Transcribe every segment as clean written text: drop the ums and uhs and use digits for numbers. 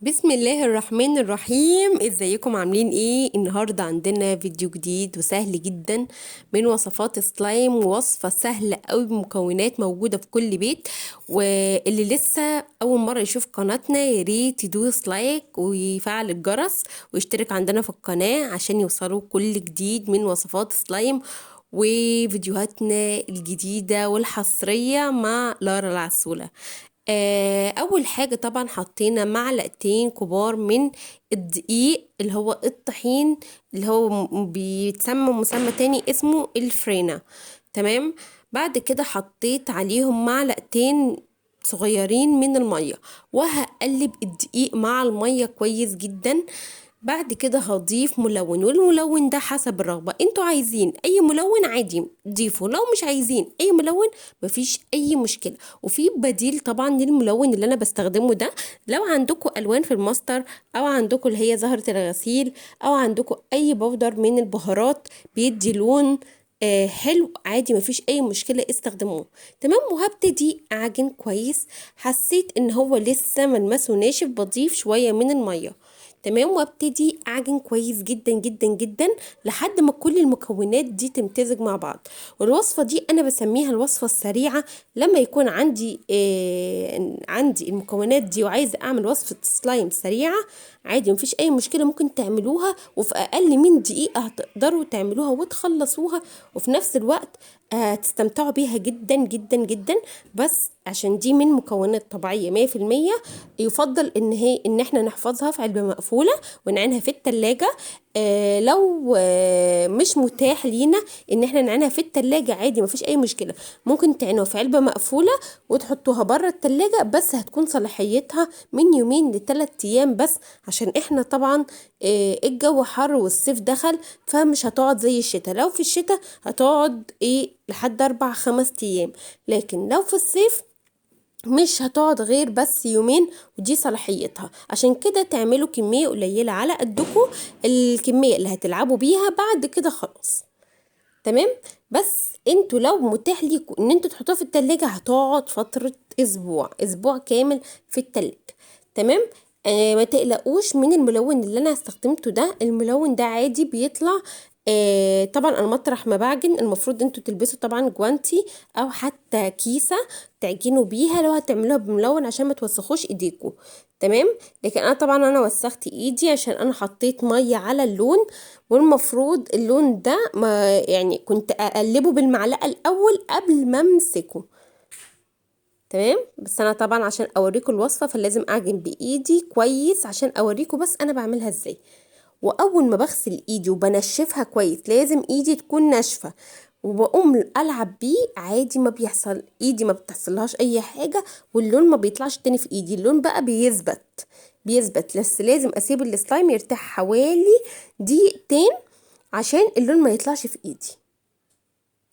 بسم الله الرحمن الرحيم. ازيكم عاملين ايه؟ النهاردة عندنا فيديو جديد وسهل جدا من وصفات سلايم، وصفة سهلة قوي بمكونات موجودة في كل بيت. واللي لسه اول مرة يشوف قناتنا ياريت يدوس لايك ويفعل الجرس ويشترك عندنا في القناة عشان يوصلوا كل جديد من وصفات سلايم وفيديوهاتنا الجديدة والحصرية مع لارا العسولة. اول حاجة طبعا حطينا معلقتين كبار من الدقيق اللي هو الطحين، اللي هو بيتسمى مسمى تاني اسمه الفرينة. تمام. بعد كده حطيت عليهم معلقتين صغيرين من المية، وهقلب الدقيق مع المية كويس جدا. بعد كده هضيف ملون، والملون ده حسب الرغبة، انتوا عايزين اي ملون عادي ضيفوا، لو مش عايزين اي ملون مفيش اي مشكلة. وفي بديل طبعا للملون اللي انا بستخدمه ده، لو عندكم الوان في الماستر، او عندكم اللي هي زهرة الغسيل، او عندكم اي بودر من البهارات بيدي لون حلو، عادي مفيش اي مشكلة استخدموه. تمام. وهبتدي اعجن كويس. حسيت ان هو لسه ملمسه ناشف، بضيف شوية من المية. تمام. وابتدي اعجن كويس جدا جدا جدا لحد ما كل المكونات دي تمتزج مع بعض. والوصفه دي انا بسميها الوصفه السريعه. لما يكون عندي المكونات دي وعايزه اعمل وصفه سلايم سريعه، عادي مفيش اي مشكله، ممكن تعملوها وفي اقل من دقيقه هتقدروا تعملوها وتخلصوها، وفي نفس الوقت هتستمتعوا بيها جدا جدا جدا. بس عشان دي من مكونات طبيعيه 100%، يفضل ان احنا نحفظها في علبه مقفوله ونعينها في التلاجة. لو مش متاح لينا ان احنا نعينها في التلاجة، عادي مفيش اي مشكله، ممكن تعينوها في علبه مقفوله وتحطوها بره التلاجة، بس هتكون صلاحيتها من يومين ل3 ايام بس، عشان احنا طبعا الجو حر والصيف دخل، فمش هتقعد زي الشتاء. لو في الشتاء هتقعد لحد 4 5 ايام، لكن لو في الصيف مش هتقعد غير بس يومين، ودي صلاحيتها. عشان كده تعملوا كمية قليلة على قدكم، الكمية اللي هتلعبوا بيها بعد كده خلاص. تمام. بس انتوا لو متاح ليكم ان انتوا تحطوها في التلاجة، هتقعد فترة اسبوع كامل في التلاجة. تمام. ما تقلقوش من الملون اللي انا استخدمته ده، الملون ده عادي بيطلع. طبعا انا مطرح ما بعجن المفروض انتوا تلبسوا طبعا جوانتي او حتى كيسة تعجنوا بيها لو هتعملوها بملون عشان ما توسخوش ايديكم. تمام. لكن انا طبعا وسخت ايدي عشان انا حطيت مية على اللون، والمفروض اللون ده ما يعني كنت اقلبه بالمعلقة الاول قبل ما امسكه. تمام. بس انا طبعا عشان اوريكم الوصفة فلازم اعجن بايدي كويس عشان اوريكم بس انا بعملها ازاي. واول ما بغسل ايدي وبنشفها كويس، لازم ايدي تكون ناشفة، وبقوم العب بيه عادي، ما بيحصل ايدي ما بتحصلهاش اي حاجة، واللون ما بيطلعش تاني في ايدي، اللون بقى بيثبت. بس لازم اسيب السلايم يرتاح حوالي دقيقتين عشان اللون ما يطلعش في ايدي.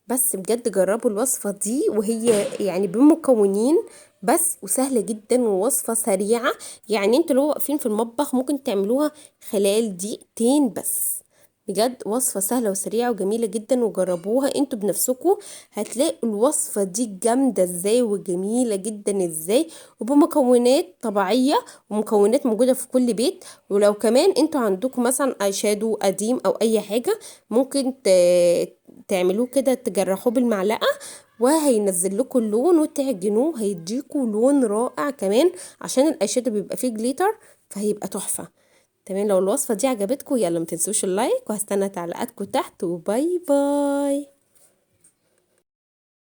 بس بجد جربوا الوصفة دي، وهي يعني بمكونين بس وسهلة جدا ووصفة سريعة. يعني انتوا لو واقفين في المطبخ ممكن تعملوها خلال دقيقتين بس. بجد وصفة سهلة وسريعة وجميلة جدا، وجربوها انتوا بنفسكم، هتلاقوا الوصفة دي جامدة ازاي وجميلة جدا ازاي، وبمكونات طبيعية ومكونات موجودة في كل بيت. ولو كمان انتوا عندكم مثلا اي شادو قديم او اي حاجة، ممكن تعملوه كده، تجرحوه بالمعلقة وهينزل لكم اللون، وتعجنوه هيديكوا لون رائع كمان، عشان الايشادو بيبقى فيه جليتر فهيبقى تحفة. تمام. لو الوصفة دي عجبتكم يلا متنسوش اللايك، وهستنى تعليقاتكم تحت، وباي باي.